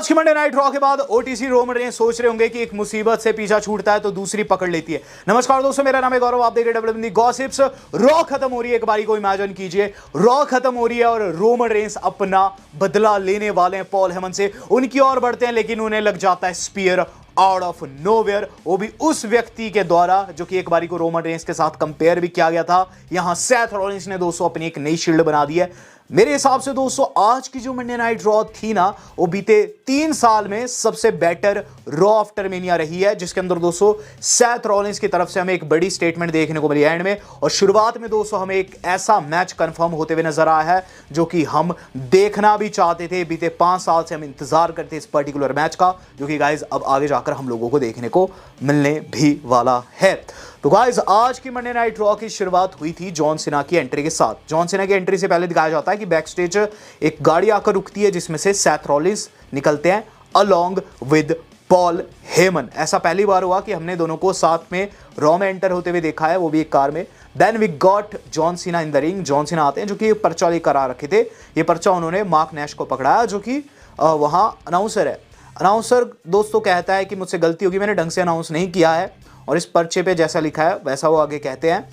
आज की Monday night raw के बाद ओटीसी रोमन रेंज सोच रहे होंगे कि एक मुसीबत से पीछा छूटता है तो दूसरी पकड़ लेती है। नमस्कार दोस्तों, मेरा नाम है गौरव, आप देख रहे हैं डब्ल्यूडब्ल्यूई गॉसिप्स। रॉ खत्म हो रही है, एक बारी को इमेजिन कीजिए, रॉ खत्म हो रही है और रोमन रेंज अपना बदला लेने वाले हैं पॉल हेमन से। उनकी ओर बढ़ते हैं लेकिन उन्हें लग जाता है स्पीयर आउट ऑफ नोवेयर, वो भी उस व्यक्ति के द्वारा जो कि एक बारी को रोमन रेंज के साथ कंपेयर भी किया गया था। यहां सेथ रॉलिंस ने दोस्तों अपनी एक नई शील्ड बना दी है। मेरे हिसाब से दोस्तों आज की जो मंडे नाइट रॉ थी ना, वो बीते 3 साल में सबसे बेटर रॉ आफ्टर मेनिया रही है, जिसके अंदर दोस्तों सेथ रॉलिंस की तरफ से हमें एक बड़ी स्टेटमेंट देखने को मिली एंड में। और शुरुआत में दोस्तों हमें एक ऐसा मैच कंफर्म होते हुए नजर आया है जो कि हम देखना भी चाहते थे। बीते 5 साल से हम इंतजार करते इस पर्टिकुलर मैच का, जो कि गाइज अब आगे जाकर हम लोगों को देखने को मिलने भी वाला है। तो गाइज आज की मंडे नाइट रॉ की शुरुआत हुई थी जॉन सीना की एंट्री के साथ। जॉन सीना की एंट्री से पहले दिखाया जाता है कि बैक स्टेज एक गाड़ी आकर रुकती है जिसमें से सेथ रॉलिंस निकलते हैं अलोंग विद पॉल हेमन। ऐसा पहली बार हुआ कि हमने दोनों को साथ में रॉ में एंटर होते हुए देखा है, वो भी एक कार में। Then we got John Cena in the ring. John Cena आते हैं जो कि पर्चा लेकर आ रखे थे। ये पर्चा उन्होंने मार्क नैश को पकड़ाया जो कि वहां अनाउंसर है। अनाउंसर दोस्तों कहता है कि मुझसे गलती होगी, मैंने ढंग से अनाउंस नहीं किया है, और इस पर्चे पे जैसा लिखा है वैसा वो आगे कहते हैं।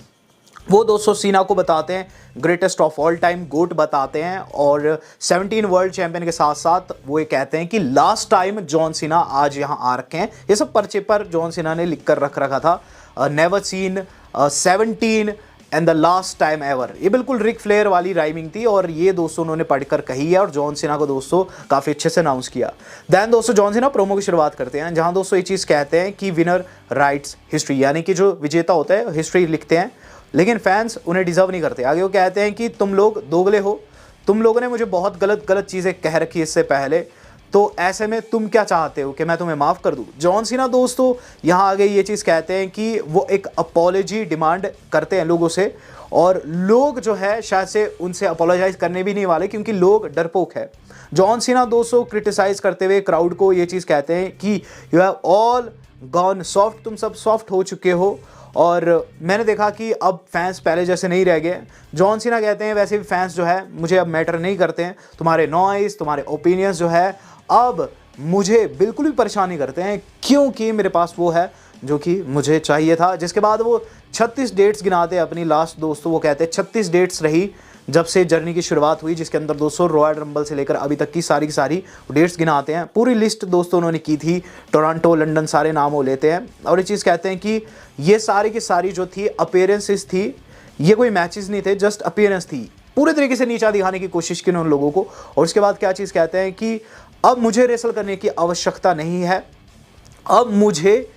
वो दोस्तों सीना को बताते हैं greatest of all time GOAT बताते हैं, और 17 वर्ल्ड चैंपियन के साथ साथ वो ये कहते हैं कि लास्ट टाइम जॉन सीना आज यहाँ आ रखे हैं। ये सब पर्चे पर जॉन सीना ने लिख कर रख रखा था, never seen 17 and the last time ever. ये बिल्कुल रिक फ्लेयर वाली राइमिंग थी और ये दोस्तों उन्होंने पढ़कर कही है और जॉन सीना को दोस्तों काफ़ी अच्छे से अनाउंस किया। देन दोस्तों जॉन सीना प्रोमो की शुरुआत करते हैं, जहां दोस्तों ये चीज़ कहते हैं कि विनर राइट्स हिस्ट्री, यानी कि जो विजेता होता है हिस्ट्री लिखते हैं, लेकिन फैंस उन्हें डिजर्व नहीं करते। आगे वो कहते हैं कि तुम लोग दोगले हो, तुम लोगों ने मुझे बहुत गलत चीज़ें कह रखी इससे पहले, तो ऐसे में तुम क्या चाहते हो कि मैं तुम्हें माफ़ कर दूं। जॉन सीना दोस्तों यहाँ आगे ये चीज़ कहते हैं कि वो एक अपॉलॉजी डिमांड करते हैं लोगों से, और लोग जो है शायद से उनसे अपोलोजाइज करने भी नहीं वाले क्योंकि लोग डरपोक है। जॉन सीना दोस्तों क्रिटिसाइज करते हुए क्राउड को ये चीज़ कहते हैं कि you have all gone soft, तुम सब सॉफ्ट हो चुके हो और मैंने देखा कि अब फैंस पहले जैसे नहीं रह गए। जॉन सीना कहते हैं वैसे भी फैंस जो है मुझे अब मैटर नहीं करते हैं, तुम्हारे नॉइस तुम्हारे ओपिनियंस जो है अब मुझे बिल्कुल भी परेशान नहीं करते हैं, क्योंकि मेरे पास वो है जो कि मुझे चाहिए था। जिसके बाद वो 36 डेट्स गिनाते हैं अपनी लास्ट दोस्तों। वो कहते हैं 36 डेट्स रही जब से जर्नी की शुरुआत हुई, जिसके अंदर दोस्तों रॉयल रंबल से लेकर अभी तक की सारी डेट्स गिनाते हैं। पूरी लिस्ट दोस्तों उन्होंने की थी, टोरंटो लंदन सारे नाम वो लेते हैं और ये चीज़ कहते हैं कि ये सारी की सारी जो थी अपीयरेंसेस थी, ये कोई मैचेस नहीं थे, जस्ट अपीयरेंस थी। पूरे तरीके से नीचा दिखाने की कोशिश की उन लोगों को। और उसके बाद क्या चीज़ कहते हैं कि अब मुझे रेसल करने की आवश्यकता नहीं है, अब मुझे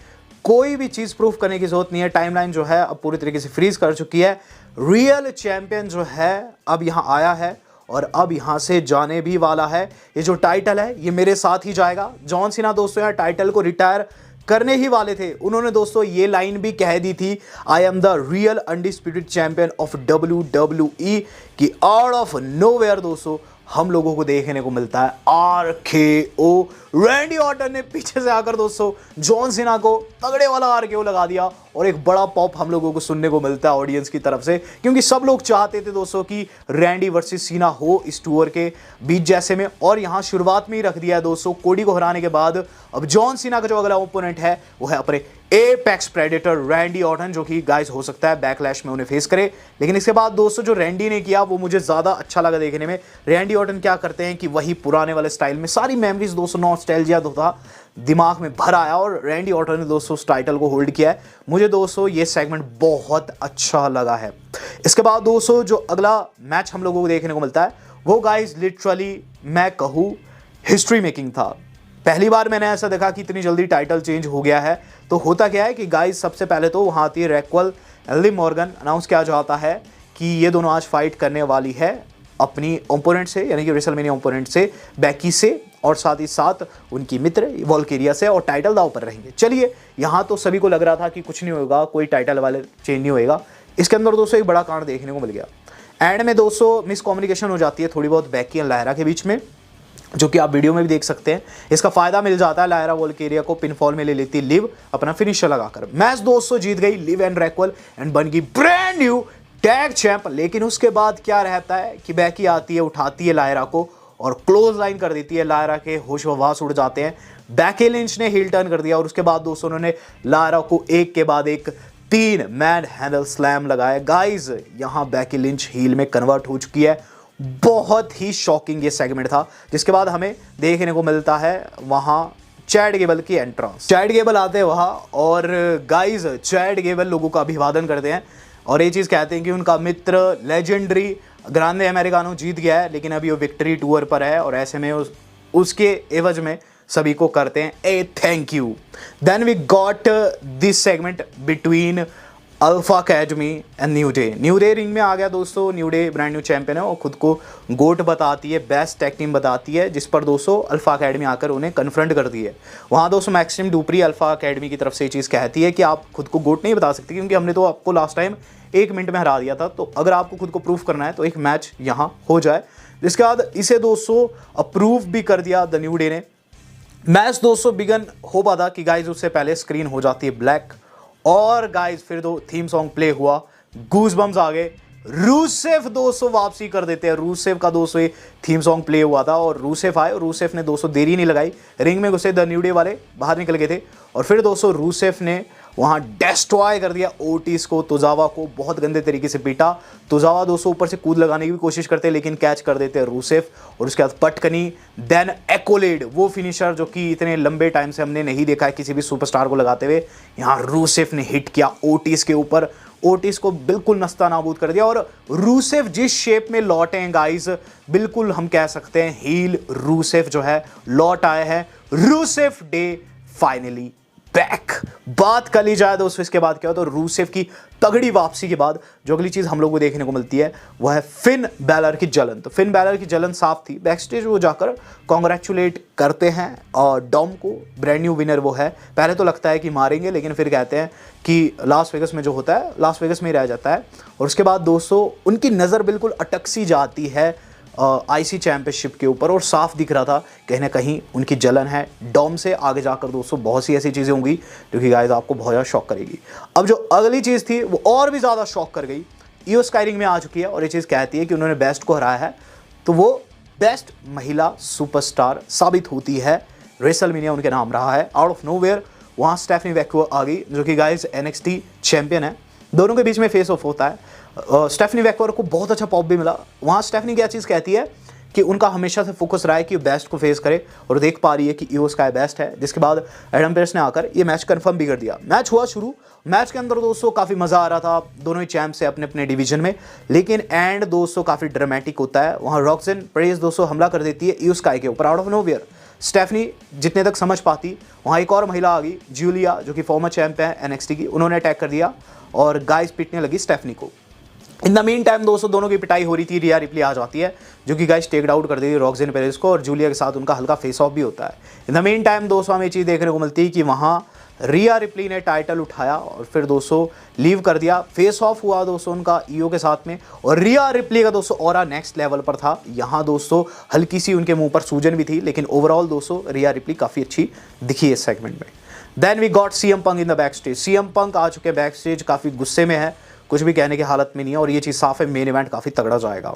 कोई भी चीज़ प्रूफ करने की जरूरत नहीं है। टाइमलाइन जो है अब पूरी तरीके से फ्रीज कर चुकी है। रियल चैंपियन जो है अब यहाँ आया है और अब यहाँ से जाने भी वाला है। ये जो टाइटल है ये मेरे साथ ही जाएगा। जॉन सीना दोस्तों यहाँ टाइटल को रिटायर करने ही वाले थे। उन्होंने दोस्तों ये लाइन भी कह दी थी, I am the real undisputed champion of WWE, कि आउट ऑफ नोवेयर दोस्तों हम लोगों को देखने को मिलता है RKO। रैंडी ऑर्टन ने पीछे से आकर दोस्तों जॉन सीना को तगड़े वाला RKO लगा दिया और एक बड़ा पॉप हम लोगों को सुनने को मिलता है ऑडियंस की तरफ से, क्योंकि सब लोग चाहते थे दोस्तों कि रैंडी वर्सेस सीना हो इस टूर के बीच जैसे में। और यहाँ शुरुआत में ही रख दिया है दोस्तों, कोडी को हराने के बाद अब जॉन सीना का जो अगला ओपोनेंट है वो है अपने एपेक्स प्रेडेटर रैंडी ऑर्टन, जो कि गाइस हो सकता है बैकलैश में उन्हें फेस करे। लेकिन इसके बाद दोस्तों जो रैंडी ने किया वो मुझे ज़्यादा अच्छा लगा देखने में। रैंडी ऑर्टन क्या करते हैं कि वही पुराने वाले स्टाइल में सारी मेमोरीज दोस्तों नॉस्टैल्जिया था दिमाग में भर आया और रैंडी ऑर्टन ने दोस्तों उस टाइटल को होल्ड किया है। मुझे दोस्तों ये सेगमेंट बहुत अच्छा लगा है। इसके बाद दोस्तों जो अगला मैच हम लोगों को देखने को मिलता है वो गाइस लिटरली मैं कहूँ हिस्ट्री मेकिंग था। पहली बार मैंने ऐसा देखा कि इतनी जल्दी टाइटल चेंज हो गया है। तो होता क्या है कि गाइस सबसे पहले तो वहाँ आती है रैक्वेल लिव मॉर्गन। अनाउंस किया जाता है कि ये दोनों आज फाइट करने वाली है अपनी ओपोनेंट से, यानी कि रेसलमेनिया ओपोनेंट से, बैकी से, और साथ ही साथ उनकी मित्र वॉल्केरिया से, और टाइटल दांव पर रहेंगे। चलिए यहाँ तो सभी को लग रहा था कि कुछ नहीं होगा, कोई टाइटल वाले चेंज नहीं होएगा। इसके अंदर दोस्तों एक बड़ा कांड देखने को मिल गया। एंड में दोस्तों मिसकम्युनिकेशन हो जाती है थोड़ी बहुत बैकी और लायरा के बीच में, जो कि आप वीडियो में भी देख सकते हैं। इसका फायदा मिल जाता है, लायरा वॉल्केरिया को पिनफॉल में ले लेती लिव अपना फिनिशर लगाकर। मैच दोस्तों जीत गई लिव एंड रैक्वेल एंड बन गई ब्रांड न्यू टैग चैंप। लेकिन उसके बाद क्या रहता है कि बैकी आती है, उठाती है लायरा को और क्लोज लाइन कर देती है। लायरा के होश ववास उड़ जाते हैं। बेकी लिंच ने हील टर्न कर दिया और उसके बाद दोस्तों उन्होंने लायरा को एक के बाद एक 3 मैन हैंडल स्लैम लगाया। गाइस यहां बेकी लिंच हील में कन्वर्ट हो चुकी है। बहुत ही शॉकिंग ये सेगमेंट था, जिसके बाद हमें देखने को मिलता है वहां चैड गेबल की एंट्रेंस। चैड गेबल आते हैं वहां और गाइस चैड गेबल लोगों का अभिवादन करते हैं और ये चीज़ कहते हैं कि उनका मित्र लेजेंडरी ग्रांडे अमेरिकानो जीत गया है, लेकिन अभी वो विक्ट्री टूर पर है और ऐसे में उसके एवज में सभी को करते हैं a thank you. Then we got this segment between Alpha Academy and New Day. New Day ring में आ गया दोस्तों। New Day brand new champion है और खुद को गोट बताती है, बेस्ट टैग टीम बताती है, जिस पर दोस्तों अल्फा अकेडमी आकर उन्हें कन्फ्रंट करती है। वहाँ दोस्तों मैक्सिम डुपरी अल्फा अकेडमी की तरफ से ये चीज़ कहती है कि आप खुद को गोट नहीं बता सकते क्योंकि हमने तो आपको लास्ट टाइम 1 मिनट में हरा दिया था, तो अगर आपको खुद को प्रूफ करना है तो एक मैच यहाँ हो जाए। जिसके बाद इसे दोस्तों अप्रूव भी कर दिया द न्यू डे ने। मैच दोस्तों बिगन हो पाता कि गाइज उससे पहले स्क्रीन हो जाती है ब्लैक और गाइज फिर दो थीम सॉन्ग प्ले हुआ, गूज़बम्स आ गए। रूसेफ दोस्तों वापसी कर देते हैं। रूसेफ का दोस्तों ये थीम सॉन्ग प्ले हुआ था और रूसेफ आए और रूसेफ ने दोस्तों देरी नहीं लगाई, रिंग में घुसे। द न्यू डे वाले बाहर निकल गए थे और फिर दोस्तों रूसेफ ने वहां डिस्ट्रॉय कर दिया ओटिस को, तुजावा को बहुत गंदे तरीके से पीटा। तुजावा दोस्तों ऊपर से कूद लगाने की भी कोशिश करते हैं लेकिन कैच कर देते हैं रूसेफ और उसके बाद पटकनी। देन एक्कोलेड, वो फिनिशर जो कि इतने लंबे टाइम से हमने नहीं देखा है किसी भी सुपरस्टार को लगाते हुए, यहाँ रूसेफ ने हिट किया ओटिस के ऊपर। ओटिस को बिल्कुल नस्ता नाबूद कर दिया और रूसेफ जिस शेप में लौटे हैं गाइस, बिल्कुल हम कह सकते हैं हील रूसेफ जो है लौट आए हैं। रूसेफ डे फाइनली बैक। बात कर ली जाए दोस्तों इसके बाद क्या हो तो रूसेफ की तगड़ी वापसी के बाद जो अगली चीज हम लोग को देखने को मिलती है वह है फिन बैलर की जलन। तो फिन बैलर की जलन साफ थी, बैकस्टेज वो जाकर कॉन्ग्रेचुलेट करते हैं और डॉम को, ब्रांड न्यू विनर वो है। पहले तो लगता है कि मारेंगे लेकिन फिर कहते हैं कि लास वेगस में जो होता है लास वेगस में ही रह जाता है। और उसके बाद दोस्तों उनकी नज़र बिल्कुल अटक सी जाती है आईसी चैंपियनशिप के ऊपर और साफ दिख रहा था कहीं ना कहीं उनकी जलन है डॉम से। आगे जाकर दोस्तों बहुत सी ऐसी चीज़ें होंगी जो कि गाइस आपको बहुत ज़्यादा शॉक करेगी। अब जो अगली चीज़ थी वो और भी ज़्यादा शॉक कर गई। ईओ स्काई रिंग में आ चुकी है और ये चीज़ कहती है कि उन्होंने बेस्ट को हराया है तो वो बेस्ट महिला सुपरस्टार साबित होती है। रेसलमेनिया उनके नाम रहा है। आउट ऑफ नोवेयर वहाँ स्टेफनी वेक्यूअर आ गई जो कि गाइस NXT चैंपियन है। दोनों के बीच में फेस ऑफ होता है। स्टेफनी वेक्यूअर को बहुत अच्छा पॉप भी मिला। वहाँ स्टेफनी क्या चीज़ कहती है कि उनका हमेशा से फोकस रहा है कि वो बेस्ट को फेस करे और देख पा रही है कि ईओ स्काई बेस्ट है। जिसके बाद एडम पेरिस ने आकर ये मैच कंफर्म भी कर दिया। मैच हुआ शुरू। मैच के अंदर दोस्तों काफ़ी मज़ा आ रहा था, दोनों ही चैंप से अपने अपने डिवीजन में, लेकिन एंड दोस्तों काफ़ी ड्रामेटिक होता है। वहाँ रॉक्सन प्रेस दोस्तों हमला कर देती है ईओ स्काई के ऊपर आउट ऑफ नोवेयर। स्टेफनी जितने तक समझ पाती वहाँ एक और महिला आ गई, जूलिया जो कि फॉर्मर चैंप है NXT की, उन्होंने अटैक कर दिया और गाइस पीटने लगी स्टेफनी को। इन द मीन टाइम दोस्तों दोनों की पिटाई हो रही थी। रिया रिप्ली आ जाती है जो कि गाइस टेक आउट कर देती है रॉक्सन पेरेस को और जूलिया के साथ उनका हल्का फेस ऑफ भी होता है। इन द मीन टाइम दोस्तों हमें ये चीज़ देखने को मिलती है कि वहाँ रिया रिप्ली ने टाइटल उठाया और फिर दोस्तों लीव कर दिया। फेस ऑफ हुआ दोस्तों उनका ईओ के साथ में और रिया रिप्ली का दोस्तों ऑरा नेक्स्ट लेवल पर था। यहाँ दोस्तों हल्की सी उनके मुंह पर सूजन भी थी लेकिन ओवरऑल दोस्तों रिया रिप्ली काफ़ी अच्छी दिखी इस सेगमेंट में। Then we got CM Punk in the backstage. CM Punk आ चुके बैक स्टेज, काफ़ी गुस्से में है, कुछ भी कहने की हालत में नहीं है और ये चीज़ साफ है मेन इवेंट काफ़ी तगड़ा जाएगा।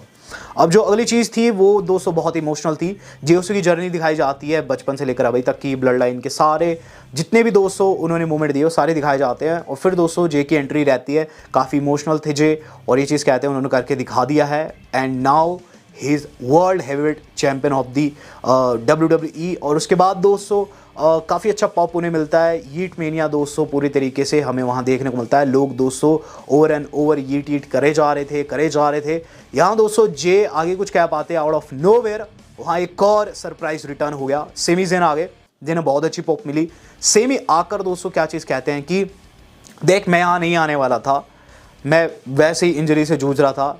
अब जो अगली चीज़ थी वो दोस्तों बहुत इमोशनल थी। जेओसी की जर्नी दिखाई जाती है बचपन से लेकर अभी तक की, ब्लड लाइन के सारे जितने भी दोस्तों उन्होंने मूवमेंट दिए वो सारे दिखाए जाते हैं। और फिर दोस्तों जे की एंट्री रहती है, काफ़ी इमोशनल थे जे और ये चीज़ कहते हैं उन्होंने करके दिखा दिया है and now he is world heavyweight champion of the WWE। और उसके बाद दोस्तों काफ़ी अच्छा पॉप उन्हें मिलता है। यीट मेनिया दोस्तों पूरी तरीके से हमें वहाँ देखने को मिलता है। लोग दोस्तों ओवर एंड ओवर यीट करे जा रहे थे। यहाँ दोस्तों जे आगे कुछ कह पाते आउट ऑफ नोवेयर वहाँ एक और सरप्राइज रिटर्न हो गया। सेमी ज़ेन आ गए जिन्हें बहुत अच्छी पॉप मिली। सेमी आकर दोस्तों क्या चीज़ कहते हैं कि देख मैं यहाँ नहीं आने वाला था, मैं वैसे ही इंजरी से जूझ रहा था,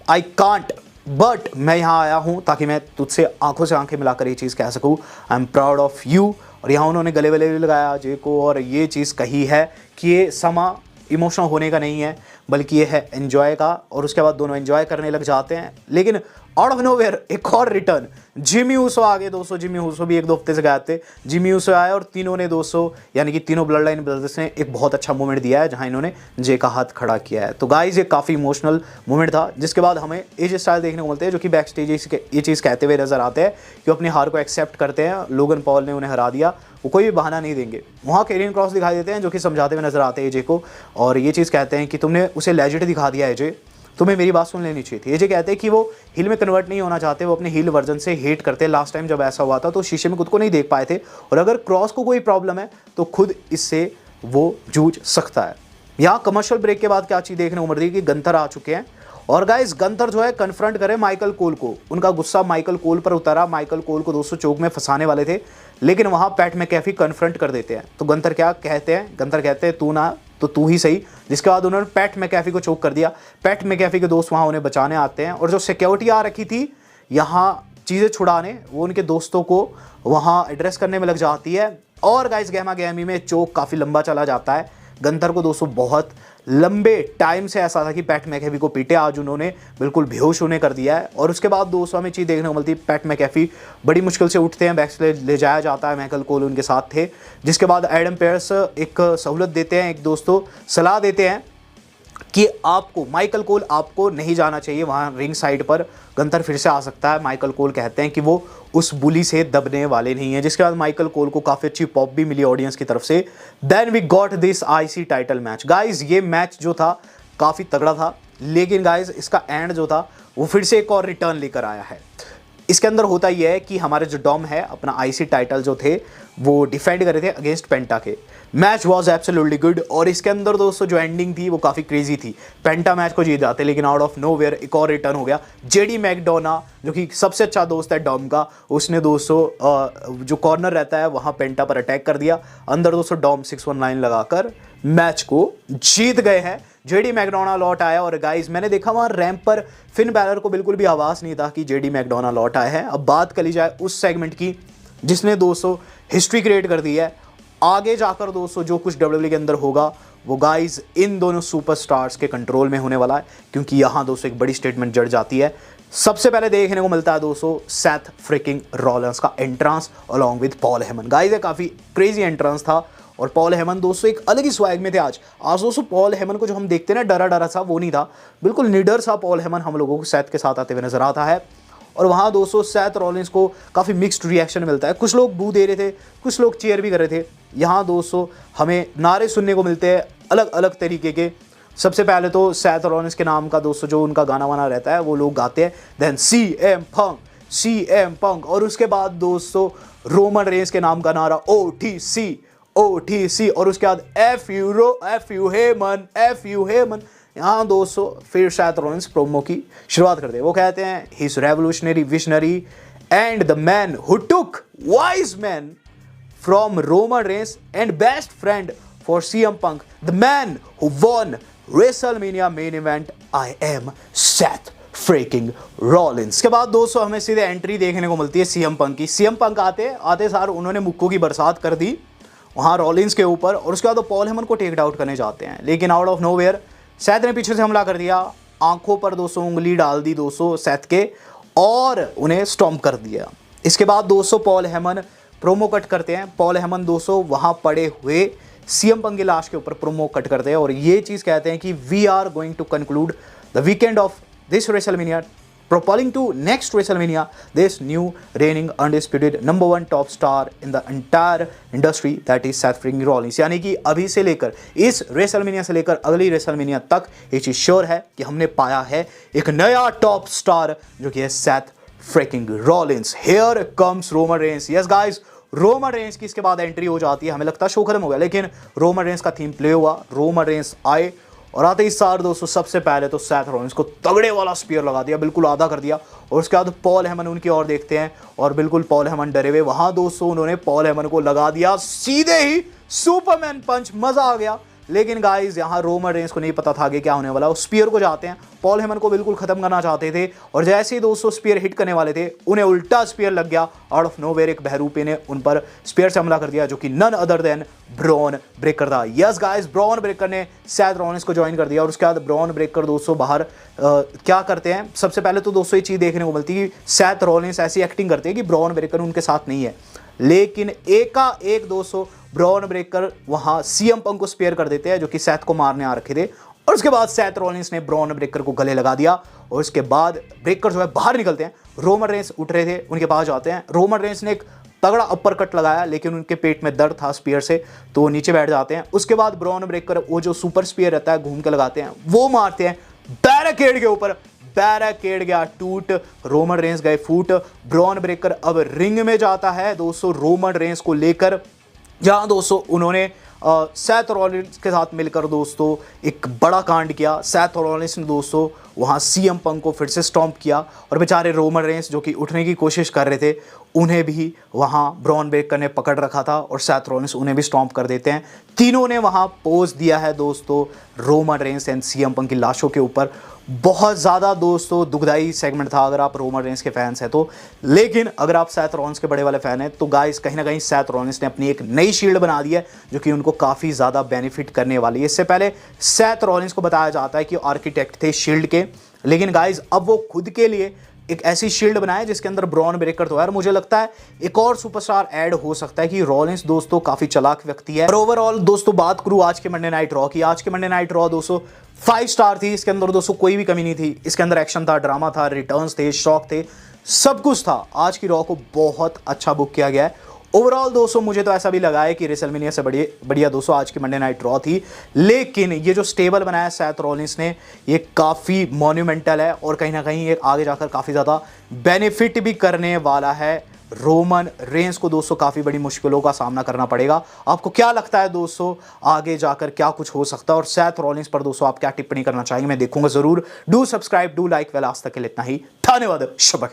आई कांट, बट मैं यहाँ आया हूँ ताकि मैं तुझसे आंखों से आंखें मिलाकर ये चीज़ कह सकूँ I am proud of you. और यहाँ उन्होंने गले वले भी लगाया जे को और ये चीज़ कही है कि ये समा इमोशनल होने का नहीं है बल्कि ये है एंजॉय का। और उसके बाद दोनों एंजॉय करने लग जाते हैं लेकिन आउट ऑफ नोवेयर एक और रिटर्न, जिमी ऊसो आ गए दोस्तों। जिमी ऊसो भी 1-2 हफ्ते से गायब थे। जिमी ऊसो आए और तीनों ने दोस्तों, यानी कि तीनों ब्लड लाइन ब्रदर्स ने एक बहुत अच्छा मोमेंट दिया है जहां इन्होंने जे का हाथ खड़ा किया है। तो गाइज ये काफ़ी इमोशनल मोमेंट था, जिसके बाद हमें एज स्टाइल देखने को मिलते हैं जो कि बैक स्टेज ये चीज़ कहते हुए नजर आते हैं कि अपनी हार को एक्सेप्ट करते हैं। लोगन पॉल ने उन्हें हरा दिया, वो कोई भी बहाना नहीं देंगे। वहाँ कैरियन क्रॉस दिखाई देते हैं जो कि समझाते हुए नजर आते हैं एजे को, और ये चीज़ कहते हैं कि तुमने उसे लेजिट दिखा दिया एजे, तुम्हें मेरी बात सुन लेनी चाहिए थी। एजे कहते हैं कि वो हील में कन्वर्ट नहीं होना चाहते, वो अपने हील वर्जन से हेट करते हैं। लास्ट टाइम जब ऐसा हुआ था तो शीशे में खुद को नहीं देख पाए थे, और अगर क्रॉस को कोई प्रॉब्लम है तो खुद इससे वो जूझ सकता है। यहाँ कमर्शियल ब्रेक के बाद क्या चीज़ देखने को मिल रही है कि गंथर आ चुके हैं, और गाइस गंथर जो है कन्फ्रंट करे माइकल कोल को। उनका गुस्सा माइकल कोल पर उतरा। माइकल कोल को दोस्तों चौक में फंसाने वाले थे, लेकिन वहाँ पैट मैकैफी कन्फ्रंट कर देते हैं। तो गंथर क्या कहते हैं, गंथर कहते हैं तू ना तो तू ही सही, जिसके बाद उन्होंने पैट मैकैफी को चोक कर दिया। पैट मैकैफी के दोस्त वहाँ उन्हें बचाने आते हैं, और जो सिक्योरिटी आ रखी थी यहाँ चीज़ें छुड़ाने, वो उनके दोस्तों को वहाँ एड्रेस करने में लग जाती है। और गाइस गहमा गहमी में चोक काफ़ी लंबा चला जाता है। गंथर को दोस्तों बहुत लंबे टाइम से ऐसा था कि पैट मैकैफी को पीटे, आज उन्होंने बिल्कुल बेहोश होने कर दिया है। और उसके बाद दोस्तों हमें चीज़ देखने को मिलती है, पैट मैकैफी बड़ी मुश्किल से उठते हैं, बैक से ले जाया जाता है। माइकल कोल उनके साथ थे, जिसके बाद एडम पेयर्स एक सहूलत देते हैं, एक दोस्तों सलाह देते हैं कि आपको माइकल कोल आपको नहीं जाना चाहिए वहाँ रिंग साइड पर, गंथर फिर से आ सकता है। माइकल कोल कहते हैं कि वो उस बुली से दबने वाले नहीं है, जिसके बाद माइकल कोल को काफ़ी अच्छी पॉप भी मिली ऑडियंस की तरफ से। Then we got this IC title match. Guys ये मैच जो था काफ़ी तगड़ा था, लेकिन गाइज इसका एंड जो था वो फिर से एक और रिटर्न लेकर आया है। इसके अंदर होता यह है कि हमारे जो डॉम है अपना आईसी टाइटल जो थे वो डिफेंड कर रहे थे अगेंस्ट पेंटा के। मैच वाज एब्सोल्युटली गुड, और इसके अंदर दोस्तों जो एंडिंग थी वो काफ़ी क्रेजी थी। पेंटा मैच को जीत जाते, लेकिन आउट ऑफ नोवेयर एक और रिटर्न हो गया। जेडी मैकडोना जो कि सबसे अच्छा दोस्त है डॉम का, उसने दोस्तों जो कॉर्नर रहता है वहाँ पेंटा पर अटैक कर दिया। अंदर दोस्तों डॉम 619 लगाकर मैच को जीत गए हैं। जेडी मैकडोना लौट आया, और गाइस मैंने देखा वहाँ रैंप पर फिन बैलर को बिल्कुल भी आवाज़ नहीं था कि जेडी मैकडोना लौट आए हैं। अब बात करी जाए उस सेगमेंट की जिसने दोस्तों हिस्ट्री क्रिएट कर दी है। आगे जाकर दोस्तों जो कुछ डब्ल्यूडब्ल्यूई के अंदर होगा वो गाइस इन दोनों सुपरस्टार्स के कंट्रोल में होने वाला है, क्योंकि यहाँ दोस्तों एक बड़ी स्टेटमेंट जड़ जाती है। सबसे पहले देखने को मिलता है दोस्तों सेथ फ्रिकिंग रॉलिंस का entrance along with Paul Heyman. Guys ये काफ़ी क्रेजी एंट्रांस था, और पॉल हेमन दोस्तों एक अलग ही स्वैग में थे आज दोस्तों। पॉल हेमन को जो हम देखते हैं ना डरा डरा सा, वो नहीं था, बिल्कुल निडर सा पॉल हेमन हम लोगों को सेथ के साथ आते हुए नजर आता है। और वहाँ दोस्तों सेथ रॉलिंस को काफ़ी मिक्स्ड रिएक्शन मिलता है, कुछ लोग बू दे रहे थे, कुछ लोग चीयर भी कर रहे थे। यहाँ दोस्तों हमें नारे सुनने को मिलते हैं अलग अलग तरीके के। सबसे पहले तो सेथ रॉलिंस के नाम का दोस्तों जो उनका गाना वाना रहता है वो लोग गाते हैं, देन CM पंक, और उसके बाद दोस्तों रोमन रेंस के नाम का नारा OTC, और उसके बाद F you हेमन। यहाँ दोस्तों फिर सेथ रॉलिंस प्रोमो की शुरुआत करते हैं। वो कहते हैं he is revolutionary visionary and the man who took wise man from Roman Reigns and best friend for CM punk, the man who won WrestleMania main event, I am Seth fricking Rollins. के बाद दोस्तों हमें सीधे entry देखने को मिलती है CM पंक की। CM पंक आते सार उन्होंने मुक्कों की बरसात कर दी वहाँ रॉलिंस के ऊपर, और उसके बाद वो पॉल हेमन को टेक आउट करने जाते हैं, लेकिन आउट ऑफ नोवेयर सेथ ने पीछे से हमला कर दिया, आंखों पर दोस्तों उंगली डाल दी दोस्तों सेथ के, और उन्हें स्टॉम्प कर दिया। इसके बाद दोस्तों पॉल हेमन प्रोमो कट करते हैं। पॉल हेमन दोस्तों वहाँ पड़े हुए CM पंक की लाश के ऊपर प्रोमो कट करते हैं, और ये चीज़ कहते हैं कि we are going to conclude the weekend of this WrestleMania, propelling to next WrestleMania this new reigning undisputed number 1 top star in the entire industry, that is Seth freaking Rollins। यानी कि अभी से लेकर इस WrestleMania से लेकर अगली WrestleMania तक ये चीज़ श्योर है कि हमने पाया है एक नया टॉप स्टार जो कि है Seth freaking Rollins। Here comes Roman Reigns। Yes guys, Roman Reigns की इसके बाद एंट्री हो जाती है। हमें लगता है शो खत्म हो गया, लेकिन रोमन रेंस का थीम प्ले हुआ, रोमन रेंस आए, और आते ही सार दोस्तों सबसे पहले तो सेथ रॉलिंस को तगड़े वाला स्पीयर लगा दिया, बिल्कुल आधा कर दिया। और उसके बाद पॉल हेमन उनकी ओर देखते हैं, और बिल्कुल पॉल हेमन डरे हुए वहाँ दोस्तों उन्होंने पॉल हेमन को लगा दिया सीधे ही सुपरमैन पंच। मज़ा आ गया। लेकिन गाइस यहाँ रोमन रेंस को नहीं पता था कि क्या होने वाला। उस स्पीयर को जाते हैं, पॉल हेमन को बिल्कुल खत्म करना चाहते थे और जैसे ही दोस्तों स्पीयर हिट करने वाले थे उन्हें उल्टा स्पीयर लग गया। आउट ऑफ नोवेयर एक बहरूपी ने उन पर स्पीयर से हमला कर दिया जो कि none other than Bron Breakker था। यस गाइस, ब्रॉन ब्रेकर ने सैथ रॉलिंस को ज्वाइन कर दिया और उसके बाद ब्रॉन ब्रेकर दोस्तों बाहर क्या करते हैं। सबसे पहले तो दोस्तों ये चीज़ देखने को मिलती है कि सैथ रॉलिंस ऐसी एक्टिंग करते हैं कि ब्रॉन ब्रेकर उनके साथ नहीं है, लेकिन एकाएक दोस्तों ब्रॉन ब्रेकर वहां सीएम पंक को स्पेयर कर देते हैं जो कि सैथ को मारने आ रखे थे और उसके बाद सैथ रॉलिंस ने ब्रॉन ब्रेकर को गले लगा दिया और उसके बाद ब्रेकर जो है बाहर निकलते हैं। रोमन रेंस उठ रहे थे, उनके पास जाते हैं। रोमन रेंस ने एक तगड़ा अपर कट लगाया लेकिन उनके पेट में दर्द था स्पीयर से, तो वो नीचे बैठ जाते हैं। उसके बाद ब्रॉन ब्रेकर वो जो सुपर स्पीयर रहता है घूम के लगाते हैं, वो मारते हैं बैरिकेड के ऊपर। बैरिकेड गया टूट, रोमन रेंस गए फूट। ब्रॉन ब्रेकर अब रिंग में जाता है दोस्तों रोमन रेंस को लेकर, जहां दोस्तों उन्होंने सैथ रॉलिंस के साथ मिलकर दोस्तों एक बड़ा कांड किया। सैथ रॉलिंस ने दोस्तों वहां सीएम पंक को फिर से स्टॉम्प किया और बेचारे रोमन रेंस जो कि उठने की कोशिश कर रहे थे उन्हें भी वहां ब्रॉन ब्रेकर ने पकड़ रखा था और सैथ रॉलिंस उन्हें भी स्टॉम्प कर देते हैं। तीनों ने वहां पोज दिया है दोस्तों Roman Reigns and CM Punk की लाशों के ऊपर। बहुत ज़्यादा दोस्तों दुखदाई सेगमेंट था अगर आप रोमन रेंस के फैंस हैं तो, लेकिन अगर आप सैथ रॉलिंस के बड़े वाले फैन हैं तो गाइस कहीं ना कहीं सैथ रॉलिंस ने अपनी एक नई शील्ड बना दी है जो कि उनको काफ़ी ज़्यादा बेनिफिट करने वाली है। इससे पहले सैथ रॉलिंस को बताया जाता है कि आर्किटेक्ट थे शील्ड के, लेकिन गाइस अब वो खुद के लिए एक ऐसी शील्ड बनाए जिसके अंदर ब्रॉन ब्रेकर तो है और मुझे लगता है एक और सुपरस्टार ऐड हो सकता है कि रॉलिंस दोस्तों काफी चालाक व्यक्ति है। और ओवरऑल दोस्तों बात करूं आज के मंडे नाइट रॉ की, आज के मंडे नाइट रॉ दोस्तों 5 स्टार थी। इसके अंदर दोस्तों कोई भी कमी नहीं थी। इसके अंदर एक्शन था, ड्रामा था, रिटर्न्स थे, शॉक थे, सब कुछ था। आज की रॉ को बहुत अच्छा बुक किया गया है। ओवरऑल दोस्तों मुझे तो ऐसा भी लगा है कि रेसलमेनिया से बढ़िया दोस्तों आज की मंडे नाइट रॉ थी, लेकिन ये जो स्टेबल बनाया सैथ रॉलिंस ने ये काफ़ी मॉन्यूमेंटल है और कहीं ना कहीं ये आगे जाकर काफ़ी ज़्यादा बेनिफिट भी करने वाला है। रोमन रेंस को दोस्तों काफ़ी बड़ी मुश्किलों का सामना करना पड़ेगा। आपको क्या लगता है दोस्तों आगे जाकर क्या कुछ हो सकता है और सैथ रॉलिंस पर दोस्तों आप क्या टिप्पणी करना चाहेंगे, मैं देखूंगा ज़रूर। Do subscribe, do like. Well आज तक के लिए इतना ही, धन्यवाद, शुभ खैर।